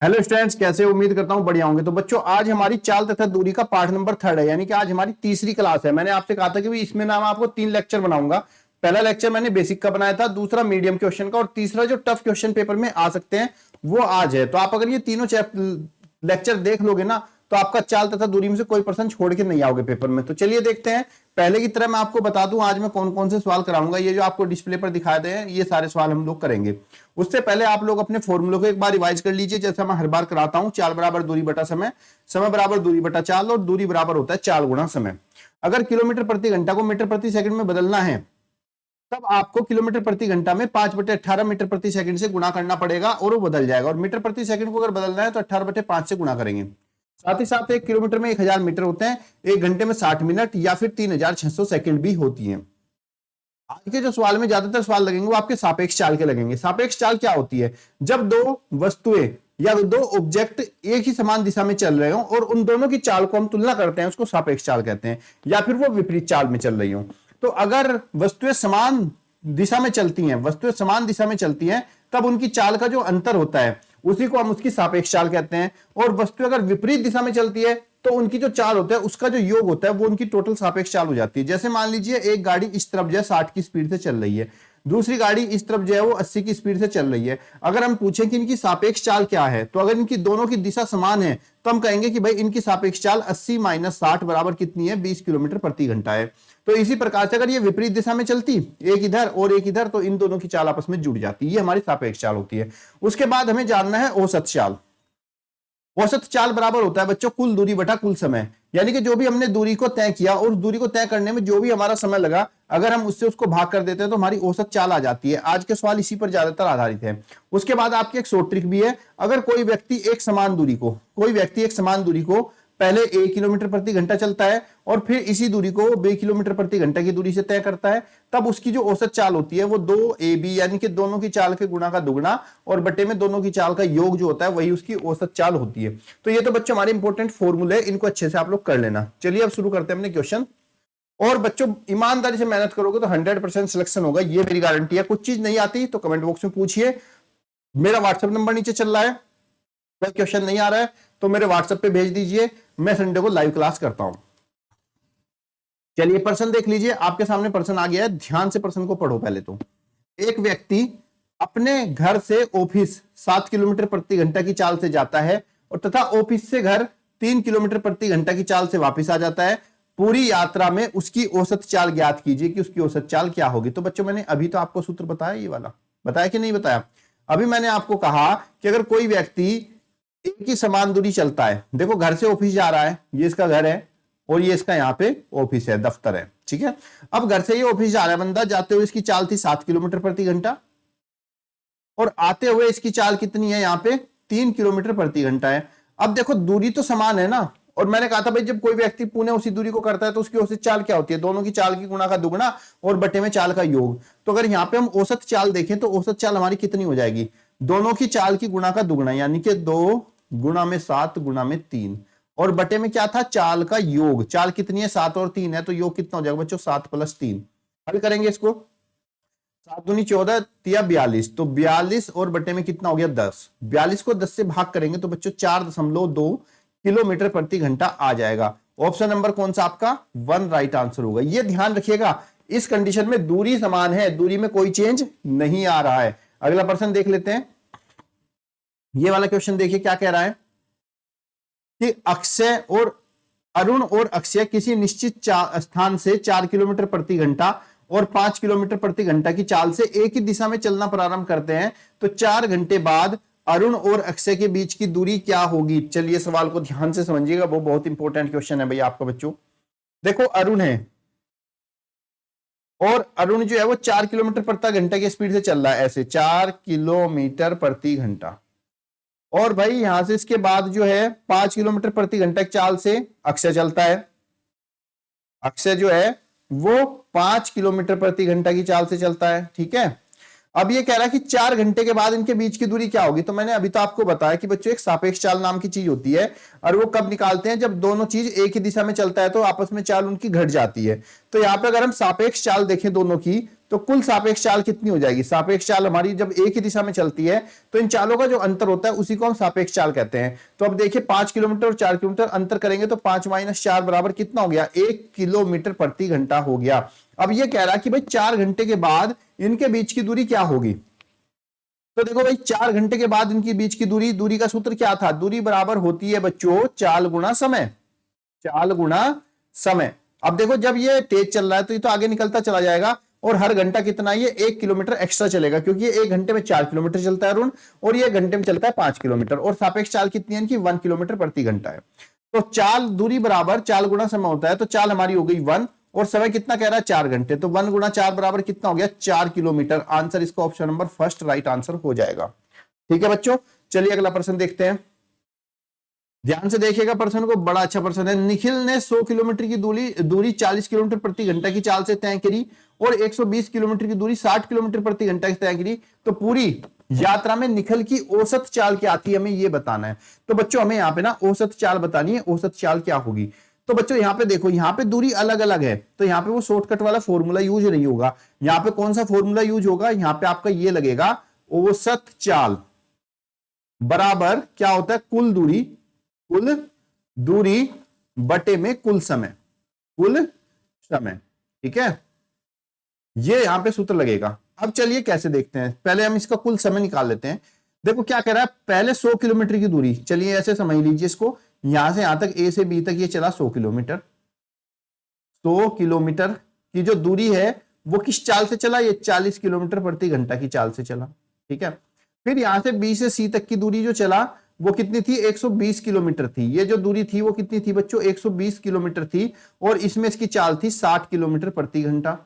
Hello students, कैसे हो? उम्मीद करता हूं बढ़िया होंगे। तो बच्चों, आज हमारी चाल तथा दूरी का पाठ नंबर 3 है, यानी कि आज हमारी तीसरी क्लास है। मैंने आपसे कहा था कि इसमें ना मैं आपको 3 लेक्चर बनाऊंगा। पहला लेक्चर मैंने बेसिक का बनाया था, दूसरा मीडियम क्वेश्चन का, और तीसरा जो टफ क्वेश्चन पेपर में आ सकते हैं वो आज है। तो आप अगर ये तीनों लेक्चर देख लोगे ना, तो आपका चाल तथा दूरी में से कोई पर्सन छोड़ के नहीं आओगे पेपर में। तो चलिए देखते हैं। पहले की तरह मैं आपको बता दूं आज मैं कौन कौन से सवाल कराऊंगा। ये जो आपको डिस्प्ले पर दिखाए दे हैं, ये सारे सवाल हम लोग करेंगे। उससे पहले आप लोग अपने फॉर्मूले को एक बार रिवाइज कर लीजिए, जैसे मैं हर बार कराता हूं। चाल बराबर दूरी बटा समय, समय बराबर दूरी बटा चाल, और दूरी बराबर होता है चाल गुणा समय। अगर किलोमीटर प्रति घंटा को मीटर प्रति सेकंड में बदलना है, तब आपको किलोमीटर प्रति घंटा में 5/18 मीटर प्रति सेकंड से गुणा करना पड़ेगा और वो बदल जाएगा। और मीटर प्रति सेकंड को अगर बदलना है तो 18/5 से गुणा करेंगे। साथ ही साथ 1 किलोमीटर में 1000 मीटर होते हैं, 1 घंटे में 60 मिनट या फिर 3600 सेकंड भी होती है। आज के जो सवाल में ज्यादातर सवाल लगेंगे वो आपके सापेक्ष चाल के लगेंगे। सापेक्ष चाल क्या होती है? जब दो वस्तुएं या दो ऑब्जेक्ट एक ही समान दिशा में चल रहे हो और उन दोनों की चाल को हम तुलना करते हैं, उसको सापेक्ष चाल कहते हैं। या फिर वो विपरीत चाल में चल रही हो। तो अगर वस्तुएं समान दिशा में चलती हैं, वस्तुएं समान दिशा में चलती हैं, तब उनकी चाल का जो अंतर होता है उसी को हम उसकी सापेक्ष चाल कहते हैं। और वस्तु अगर विपरीत दिशा में चलती है तो उनकी जो चाल होता है उसका जो योग होता है वो उनकी टोटल सापेक्ष चाल हो जाती है। जैसे मान लीजिए एक गाड़ी इस तरफ जो है 60 की स्पीड से चल रही है, दूसरी गाड़ी इस तरफ जो है वो 80 की स्पीड से चल रही है। अगर हम पूछें कि इनकी सापेक्ष चाल क्या है, तो अगर इनकी दोनों की दिशा समान है तो हम कहेंगे कि भाई इनकी सापेक्ष चाल 80 - 60 बराबर कितनी है? 20 किलोमीटर प्रति घंटा है। तो इसी प्रकार से अगर ये विपरीत दिशा में चलती, एक इधर और एक इधर, तो इन दोनों की चाल आपस में जुड़ जाती है। ये हमारी सापेक्ष चाल होती है। उसके बाद हमें जानना है औसत चाल। औसत चाल बराबर होता है बच्चों कुल दूरी बटा कुल समय। यानी कि जो भी हमने दूरी को तय किया और उस दूरी को तय करने में जो भी हमारा समय लगा, अगर हम उससे उसको भाग कर देते हैं तो हमारी औसत चाल आ जाती है। आज के सवाल इसी पर ज्यादातर आधारित है। उसके बाद आपकी एक शॉर्ट ट्रिक भी है। अगर कोई व्यक्ति एक समान दूरी को पहले 1 किलोमीटर प्रति घंटा चलता है और फिर इसी दूरी को 2 किलोमीटर प्रति घंटा की दूरी से तय करता है, तब उसकी जो औसत चाल होती है वो 2ab, यानी कि दोनों की चाल के गुणा का दुगना और बटे में दोनों की चाल का योग जो होता है वही उसकी औसत चाल होती है। तो ये तो बच्चों हमारे इंपॉर्टेंट फॉर्मूले, इनको अच्छे से आप लोग कर लेना। चलिए अब शुरू करते हैं अपने क्वेश्चन। और बच्चों ईमानदारी से मेहनत करोगे तो 100% सिलेक्शन होगा, ये मेरी गारंटी है। कुछ चीज नहीं आती तो कमेंट बॉक्स में पूछिए। मेरा व्हाट्सएप नंबर नीचे चल रहा है, कोई क्वेश्चन नहीं आ रहा है तो मेरे व्हाट्सएप पे भेज दीजिए, मैं संडे को लाइव क्लास करता हूं। चलिए प्रश्न देख लीजिए, आपके सामने प्रश्न आ गया है, ध्यान से प्रश्न को पढ़ो। पहले तो एक व्यक्ति अपने घर से ऑफिस 7 किलोमीटर प्रति घंटा की चाल से जाता है और तथा ऑफिस से घर 3 किलोमीटर प्रति घंटा की चाल से वापस आ जाता है। पूरी यात्रा में उसकी औसत चाल ज्ञात कीजिए कि उसकी औसत चाल क्या होगी। तो बच्चों मैंने अभी तो आपको सूत्र बताया, ये वाला बताया कि नहीं बताया? अभी मैंने आपको कहा कि अगर कोई व्यक्ति एक ही समान दूरी चलता है, देखो घर से ऑफिस जा रहा है, ये इसका घर है और ये इसका यहाँ पे ऑफिस है, दफ्तर है, ठीक है। अब घर से ये ऑफिस जा रहा है बंदा, जाते हुए इसकी चाल थी 7 किलोमीटर प्रति घंटा और आते हुए इसकी चाल कितनी है? यहाँ पे 3 किलोमीटर प्रति घंटा है। अब देखो दूरी तो समान है ना, और मैंने कहा था भाई जब कोई व्यक्ति पुनः उसी दूरी को करता है तो उसकी औसत चाल क्या होती है? दोनों की चाल की गुणा का दुगना और बटे में चाल का योग। तो अगर यहाँ पे हम औसत चाल देखें तो औसत चाल हमारी कितनी हो जाएगी? दोनों की चाल की गुणा का दुगना, यानी कि 2 गुणा में 7 गुणा में 3, और बटे में क्या था? चाल का योग। चाल कितनी है? 7 और 3 है, तो योग कितना हो जाएगा बच्चों? 7 + 3। हल करेंगे इसको, 7 दूनी 14, 3 42, तो 42 और बटे में कितना हो गया? 10। 42 को 10 से भाग करेंगे तो बच्चों 4.2 किलोमीटर प्रति घंटा आ जाएगा। ऑप्शन नंबर कौन सा आपका? 1 राइट आंसर होगा। ये ध्यान रखिएगा, इस कंडीशन में दूरी समान है, दूरी में कोई चेंज नहीं आ रहा है। अगला प्रश्न देख लेते हैं। ये वाला क्वेश्चन देखिए क्या कह रहा है कि अक्षय और अरुण और अक्षय किसी निश्चित स्थान से 4 किलोमीटर प्रति घंटा और 5 किलोमीटर प्रति घंटा की चाल से एक ही दिशा में चलना प्रारंभ करते हैं, तो 4 घंटे बाद अरुण और अक्षय के बीच की दूरी क्या होगी? चलिए सवाल को ध्यान से समझिएगा, वो बहुत इंपॉर्टेंट क्वेश्चन है भैया आपका बच्चों। देखो अरुण है और अरुण जो है वो 4 किलोमीटर प्रति घंटा की स्पीड से चल रहा है, ऐसे 4 किलोमीटर प्रति घंटा। और भाई यहां से इसके बाद जो है 5 किलोमीटर प्रति घंटा की चाल से अक्षय चलता है। अक्षय जो है वो 5 किलोमीटर प्रति घंटा की चाल से चलता है, ठीक है। अब ये कह रहा है कि 4 घंटे के बाद इनके बीच की दूरी क्या होगी। तो मैंने अभी तो आपको बताया कि बच्चों एक सापेक्ष चाल नाम की चीज होती है, और वो कब निकालते हैं, जब दोनों चीज एक ही दिशा में चलता है तो आपस में चाल उनकी घट जाती है। तो यहाँ पे अगर हम सापेक्ष चाल देखें दोनों की, तो कुल सापेक्ष चाल कितनी हो जाएगी। सापेक्ष चाल हमारी जब एक ही दिशा में चलती है तो इन चालों का जो अंतर होता है उसी को हम सापेक्ष चाल कहते हैं। तो अब देखिए 5 किलोमीटर और 4 किलोमीटर अंतर करेंगे तो 5 - 4 बराबर कितना हो गया, 1 किलोमीटर प्रति घंटा हो गया। अब ये कह रहा है कि भाई 4 घंटे के बाद इनके बीच की दूरी क्या होगी। तो देखो भाई 4 घंटे के बाद इनके बीच की दूरी का सूत्र क्या था, दूरी बराबर होती है बच्चों चाल गुणा समय, चाल गुणा समय। अब देखो जब ये तेज चल रहा है तो ये तो आगे निकलता चला जाएगा, और हर घंटा कितना, ये 1 किलोमीटर एक्स्ट्रा चलेगा, क्योंकि ये 1 घंटे में 4 किलोमीटर चलता है अरुण, और ये 1 घंटे में चलता है 5 किलोमीटर, और सापेक्ष चाल कितनी है इनकी, 1 किलोमीटर प्रति घंटा है। तो चाल दूरी बराबर चाल गुणा समय होता है। तो चाल हमारी हो गई 1, और समय कितना कह रहा है 4 घंटे, तो 1 × 4 बराबर कितना हो गया, 4 किलोमीटर। आंसर इसका option number first right answer हो जाएगा। ठीक है बच्चों, चलिए अगला प्रश्न देखते हैं। ध्यान से देखिएगा प्रश्न को, बड़ा अच्छा प्रश्न है। निखिल ने 100 किलोमीटर की दूरी 40 किलोमीटर प्रति घंटा की चाल से तय करी, और 120 किलोमीटर की दूरी 60 किलोमीटर प्रति घंटा से तय करी। तो पूरी यात्रा में निखिल की औसत चाल क्या आती है, हमें यह बताना है। तो बच्चों हमें यहाँ पे ना औसत चाल बतानी है, औसत चाल क्या होगी। तो बच्चों यहाँ पे देखो, यहाँ पे दूरी अलग अलग है, तो यहाँ पे वो शॉर्टकट वाला फॉर्मूला यूज नहीं होगा। यहाँ पे कौन सा फॉर्मूला यूज होगा, यहाँ पे आपका ये लगेगा, औसत चाल बराबर क्या होता है, कुल दूरी बटे में कुल समय, कुल समय। ठीक है, ये यहां पे सूत्र लगेगा। अब चलिए कैसे देखते हैं, पहले हम इसका कुल समय निकाल लेते हैं। देखो क्या कह रहा है, पहले 100 किलोमीटर की दूरी, चलिए ऐसे समझ लीजिए इसको, यहां से यहां तक ए से बी तक ये चला 100 किलोमीटर। 100 किलोमीटर की जो दूरी है वो किस चाल से चला, ये 40 किलोमीटर प्रति घंटा की चाल से चला। ठीक है, फिर यहां से बी से सी तक की दूरी जो चला वो कितनी थी, 120 किलोमीटर थी। ये जो दूरी थी वो कितनी थी बच्चों, 120 किलोमीटर थी, और इसमें इसकी चाल थी 60 किलोमीटर प्रति घंटा।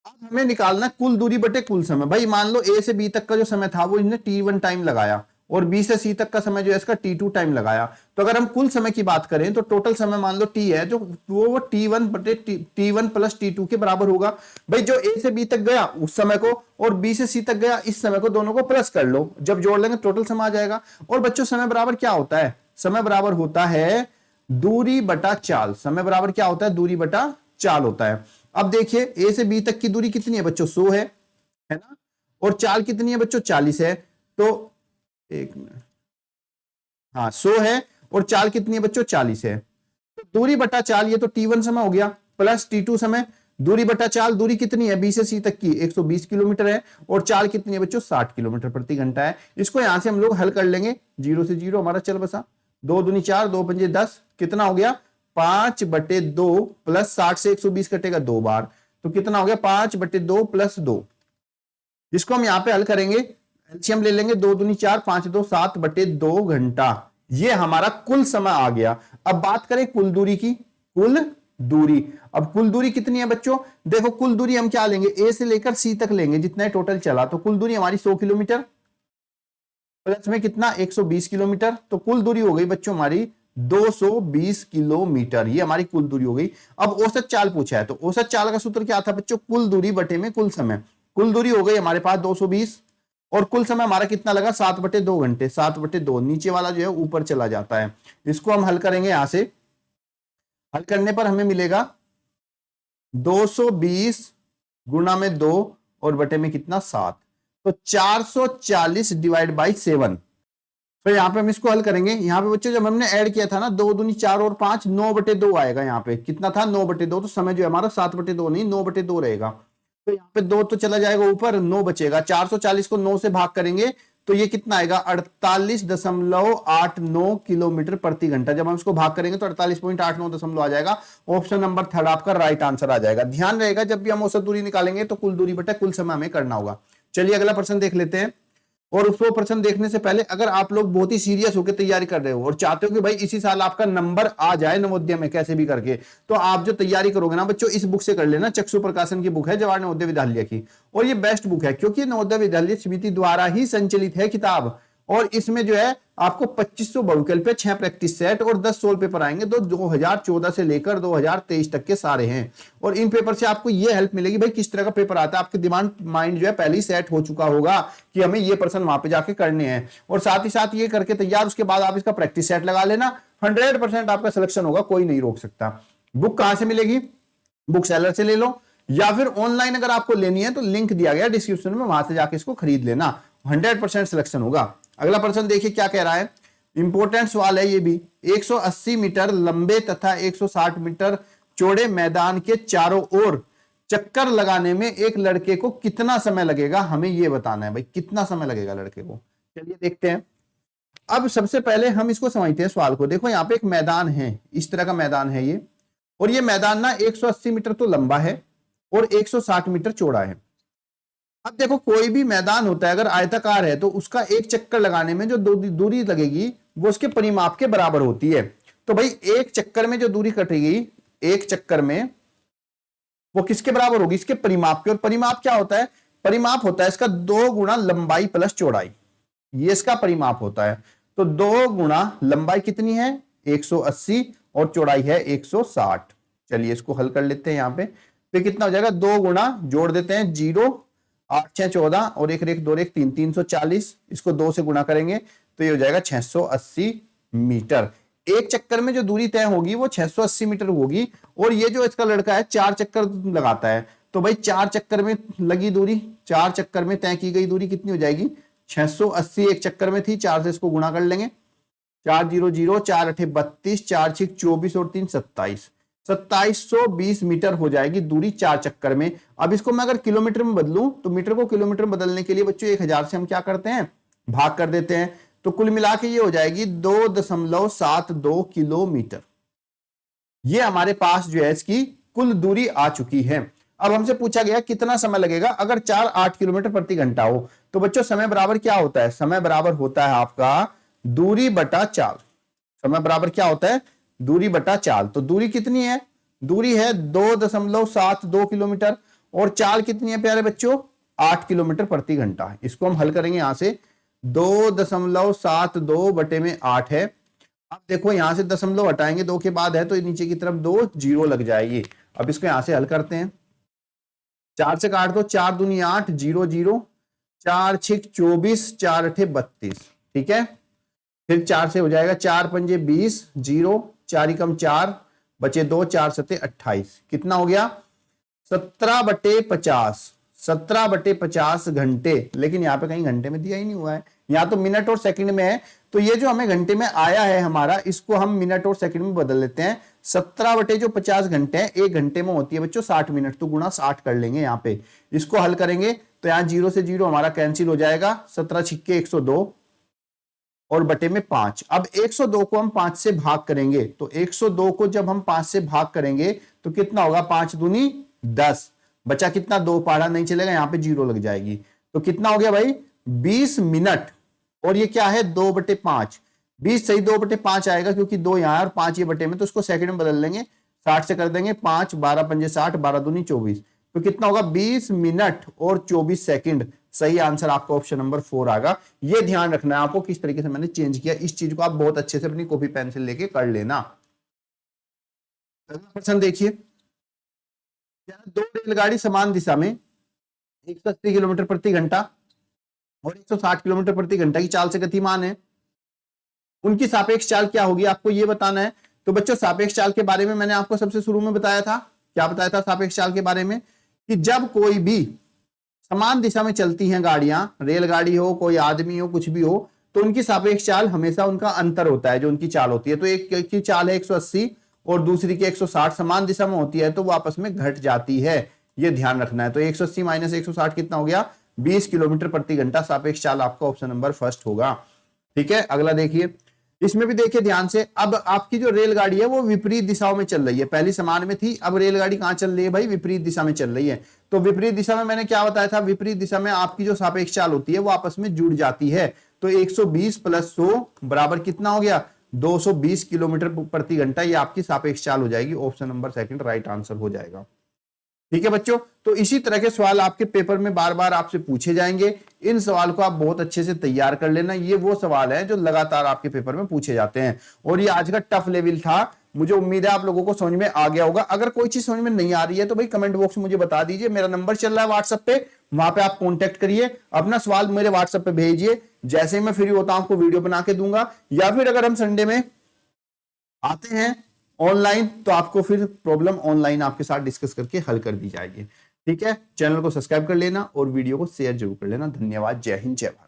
अब हमें निकालना कुल दूरी बटे कुल समय। भाई मान लो ए से बी तक का जो समय था वो इन्हें T1 टाइम लगाया, और बी से सी तक का समय जो है इसका T2 टाइम लगाया। तो अगर हम कुल समय की बात करें तो टोटल समय मान लो T है, जो वो T1 बटे T1 प्लस T2 के बराबर होगा। भाई जो ए से बी तक गया उस समय को, और बी से सी तक गया इस समय को, दोनों को प्लस कर लो, जब जोड़ लेंगे टोटल समय आ जाएगा। और बच्चों समय बराबर क्या होता है, समय बराबर होता है दूरी बटा चाल। समय बराबर क्या होता है, दूरी बटा चाल होता है। अब देखिए ए से बी तक की दूरी कितनी है बच्चों, 100 है ना, और चाल कितनी है बच्चों, 40 है। तो एक मिनट, हाँ 100 है, और चाल कितनी है बच्चों, 40 है। तो दूरी बटा चाल, ये तो T1 समय हो गया, प्लस T2 समय, दूरी बटा चाल, दूरी कितनी है बी से सी तक की 120 किलोमीटर है, और चाल कितनी है बच्चों, 60 किलोमीटर प्रति घंटा है। इसको यहां से हम लोग हल कर लेंगे, 0 से 0 हमारा चल बसा, 2 दूनी 4, 2 पंजे 10, कितना हो गया 5/2, प्लस 60 से 120 कटेगा 2 बार, तो कितना हो गया 5/2 प्लस 2। इसको हम यहां पे हल करेंगे, एलसीएम ले लेंगे, 2 दूनी 4, 5 2 7/2 घंटा। ये हमारा कुल समय आ गया। अब बात करें कुल दूरी की, कुल दूरी, अब कुल दूरी कितनी है बच्चों, देखो कुल दूरी हम क्या लेंगे, ए से लेकर सी तक लेंगे, जितना टोटल चला। तो कुल दूरी हमारी 100 किलोमीटर, प्लस में कितना 120 किलोमीटर, तो कुल दूरी हो गई बच्चों हमारी 220 किलोमीटर। ये हमारी कुल दूरी हो गई। अब औसत चाल पूछा है, तो औसत चाल का सूत्र क्या था बच्चों, कुल दूरी बटे में कुल समय। कुल दूरी हो गई हमारे पास 220, और कुल समय हमारा कितना लगा 7/2 घंटे, 7/2, नीचे वाला जो है ऊपर चला जाता है। इसको हम हल करेंगे, यहां से हल करने पर हमें मिलेगा 220 गुणा में 2 और बटे में कितना 7, तो 440 डिवाइड बाई 7। तो यहां पे हम इसको हल करेंगे। यहां पे बच्चों जब हमने ऐड किया था ना, 2 दूनी 4 और 5, 9/2 आएगा। यहाँ पे कितना था 9/2, तो समय जो है हमारा 7/2 नहीं 9/2 रहेगा। तो यहाँ पे 2 तो चला जाएगा ऊपर, 9 बचेगा। 440 को 9 से भाग करेंगे तो ये कितना आएगा 48.89 किलोमीटर प्रति घंटा। जब हम इसको भाग करेंगे तो 48.89 दशमलव आ जाएगा। ऑप्शन नंबर 3 आपका राइट आंसर आ जाएगा। ध्यान रहेगा जब भी हम औसत दूरी निकालेंगे तो कुल दूरी बटा कुल समय हमें करना होगा। चलिए अगला प्रश्न देख लेते हैं। और उसको प्रश्न देखने से पहले अगर आप लोग बहुत ही सीरियस होकर तैयारी कर रहे हो और चाहते हो कि भाई इसी साल आपका नंबर आ जाए नवोदय में कैसे भी करके, तो आप जो तैयारी करोगे ना बच्चों, इस बुक से कर लेना। चक्षु प्रकाशन की बुक है जवाहर नवोदय विद्यालय की, और ये बेस्ट बुक है क्योंकि नवोदय विद्यालय समिति द्वारा ही संचालित है किताब। और इसमें जो है आपको 2500 बहुविकल्प, 6 प्रैक्टिस सेट और 10 सोल पेपर आएंगे। 2014 से लेकर 2023 तक के सारे हैं। और इन पेपर से आपको ये हेल्प मिलेगी भाई किस तरह का पेपर आता है, आपके दिमाग माइंड जो है पहले ही सेट हो चुका होगा कि हमें ये प्रश्न वहां पे जाके करने हैं। और साथ ही साथ ये करके तैयार, उसके बाद आप इसका प्रैक्टिस सेट लगा लेना, 100% आपका सिलेक्शन होगा, कोई नहीं रोक सकता। बुक कहां से मिलेगी? बुक सेलर से ले लो, या फिर ऑनलाइन अगर आपको लेनी है तो लिंक दिया गया डिस्क्रिप्शन में, वहां से जाके इसको खरीद लेना, 100% सिलेक्शन होगा। अगला प्रश्न देखिए क्या कह रहा है, इंपॉर्टेंट सवाल है ये भी। 180 मीटर लंबे तथा 160 मीटर चौड़े मैदान के चारों ओर चक्कर लगाने में एक लड़के को कितना समय लगेगा, हमें ये बताना है भाई, कितना समय लगेगा लड़के को। चलिए देखते हैं। अब सबसे पहले हम इसको समझते हैं सवाल को। देखो यहाँ पे एक मैदान है, इस तरह का मैदान है ये, और ये मैदान ना 180 मीटर तो लंबा है और 160 मीटर चौड़ा है। अब देखो कोई भी मैदान होता है अगर आयताकार है तो उसका एक चक्कर लगाने में जो दूरी लगेगी वो उसके परिमाप के बराबर होती है। तो भाई एक चक्कर में जो दूरी कटेगी, एक चक्कर में वो किसके बराबर होगी? इसके परिमाप के। और परिमाप क्या होता है? परिमाप होता है इसका 2 गुना लंबाई प्लस चौड़ाई, ये इसका परिमाप होता है। तो 2 गुना लंबाई कितनी है? 180 और चौड़ाई है 160। चलिए इसको हल कर लेते हैं यहाँ पे। तो कितना हो जाएगा? 2 गुना जोड़ देते हैं 0, 8 6 14 और 1 1 2 1 3 340। इसको 2 से गुणा करेंगे तो ये हो जाएगा 680 मीटर। एक चक्कर में जो दूरी तय होगी वो 680 मीटर होगी। और ये जो इसका लड़का है 4 चक्कर लगाता है, तो भाई 4 चक्कर में लगी दूरी, 4 चक्कर में तय की गई दूरी कितनी हो जाएगी? 680 एक चक्कर में थी, 4 से इसको गुणा कर लेंगे। 4 0 0, 4 8 32, 4 6 24 और 3 27, 2720 मीटर हो जाएगी दूरी 4 चक्कर में। अब इसको मैं अगर किलोमीटर में बदलूं तो मीटर को किलोमीटर में बदलने के लिए बच्चों 1000 से हम क्या करते हैं? भाग कर देते हैं। तो कुल मिला के ये हो जाएगी 2.72 किलोमीटर। ये हमारे पास जो है इसकी कुल दूरी आ चुकी है। अब हमसे पूछा गया कितना समय लगेगा अगर 4 8 किलोमीटर प्रति घंटा हो। तो बच्चों समय बराबर क्या होता है? समय बराबर होता है आपका दूरी बटा चाल। समय बराबर क्या होता है? दूरी बटा चाल। तो दूरी कितनी है? दूरी है 2.72 किलोमीटर और चाल कितनी है प्यारे बच्चों? 8 किलोमीटर प्रति घंटा। इसको हम हल करेंगे यहां से, 2.72 बटे में 8 है। अब देखो यहां से दशमलव हटाएंगे, 2 के बाद है तो नीचे की तरफ 2 जीरो लग जाएगी। अब इसको यहां से हल करते हैं। 4 से काट दो, 4 दूनी 8, 0 0, 4 6 24, 4 8 32। ठीक है, फिर 4 से हो जाएगा 4 पंजे 20, 0, 4 कम 4 बचे 2, 4 सते 28। कितना हो गया? 17/50, 17/50 घंटे। लेकिन यहाँ पे कहीं घंटे में दिया ही नहीं हुआ है, यहाँ तो मिनट और सेकंड में है। तो ये जो हमें घंटे में आया है हमारा, इसको हम मिनट और सेकंड में बदल लेते हैं। 17/50 घंटे हैं, 1 घंटे में होती है बच्चों 60 मिनट, तो गुणा 60 कर लेंगे यहाँ पे। इसको हल करेंगे तो यहाँ 0 से 0 हमारा कैंसिल हो जाएगा, 17 छिक्के 102 और बटे में 5। अब 102 को हम 5 से भाग करेंगे, तो 102 को जब हम 5 से भाग करेंगे तो कितना होगा? 5 दूनी 10, बचा कितना? 2, पहाड़ा नहीं चलेगा, यहाँ पे 0 लग जाएगी। तो कितना हो गया भाई? 20 मिनट। और ये क्या है? 2/5। 20 सही 2/5 आएगा क्योंकि 2 यहाँ और 5 ये बटे में, तो उसको सेकंड में बदल लेंगे, 60 से कर देंगे 5, 12 पंजे 60, 12 दूनी 24। तो कितना होगा? 20 मिनट और 24 सेकंड। सही आंसर आपका ऑप्शन नंबर 4 आएगा। ये ध्यान रखना है आपको किस तरीके से मैंने चेंज किया, इस चीज को आप बहुत अच्छे से अपनी कॉपी पेंसिल लेके कर लेना। अगला प्रश्न देखिए, 2 रेलगाड़ी समान दिशा में 180 किलोमीटर प्रति घंटा और 160 किलोमीटर प्रति घंटा की चाल से गतिमान है, उनकी सापेक्ष चाल क्या होगी आपको ये बताना है। तो बच्चों सापेक्ष चाल के बारे में मैंने आपको सबसे शुरू में बताया था। क्या बताया था सापेक्ष चाल के बारे में? कि जब कोई भी समान दिशा में चलती हैं गाड़ियां, रेलगाड़ी हो, कोई आदमी हो, कुछ भी हो, तो उनकी सापेक्ष चाल हमेशा उनका अंतर होता है जो उनकी चाल होती है। तो एक की चाल है 180 और दूसरी की 160, समान दिशा में होती है तो वो आपस में घट जाती है, ये ध्यान रखना है। तो 180 माइनस 160 कितना हो गया? 20 किलोमीटर प्रति घंटा। सापेक्ष चाल आपका ऑप्शन नंबर फर्स्ट होगा। ठीक है, अगला देखिए, इसमें भी देखिए ध्यान से। अब आपकी जो रेलगाड़ी है वो विपरीत दिशाओं में चल रही है, पहली समान में थी, अब रेलगाड़ी कहां चल रही है भाई? विपरीत दिशा में चल रही है। तो विपरीत दिशा में मैंने क्या बताया था? विपरीत दिशा में आपकी जो सापेक्ष चाल होती है वो आपस में जुड़ जाती है। तो 120 प्लस 100 बराबर कितना हो गया? 220 किलोमीटर प्रति घंटा। ये आपकी सापेक्ष चाल हो जाएगी, option number second right answer हो जाएगा। ठीक है बच्चों, तो इसी तरह के सवाल आपके पेपर में बार बार आपसे पूछे जाएंगे। इन सवाल को आप बहुत अच्छे से तैयार कर लेना। ये वो सवाल है जो लगातार आपके पेपर में पूछे जाते हैं। और ये आज का टफ लेवल था, मुझे उम्मीद है आप लोगों को समझ में आ गया होगा। अगर कोई चीज समझ में नहीं आ रही है तो भाई कमेंट बॉक्स में मुझे बता दीजिए। मेरा नंबर चल रहा है व्हाट्सएप पे, वहां पे आप कांटेक्ट करिए, अपना सवाल मेरे व्हाट्सएप पे भेजिए। जैसे ही मैं फ्री होता हूं आपको वीडियो बना के दूंगा, या फिर अगर हम संडे में आते हैं ऑनलाइन तो आपको फिर प्रॉब्लम ऑनलाइन आपके साथ डिस्कस करके हल कर दी जाएगी। ठीक है, चैनल को सब्सक्राइब कर लेना और वीडियो को शेयर जरूर कर लेना। धन्यवाद। जय हिंद, जय भारत।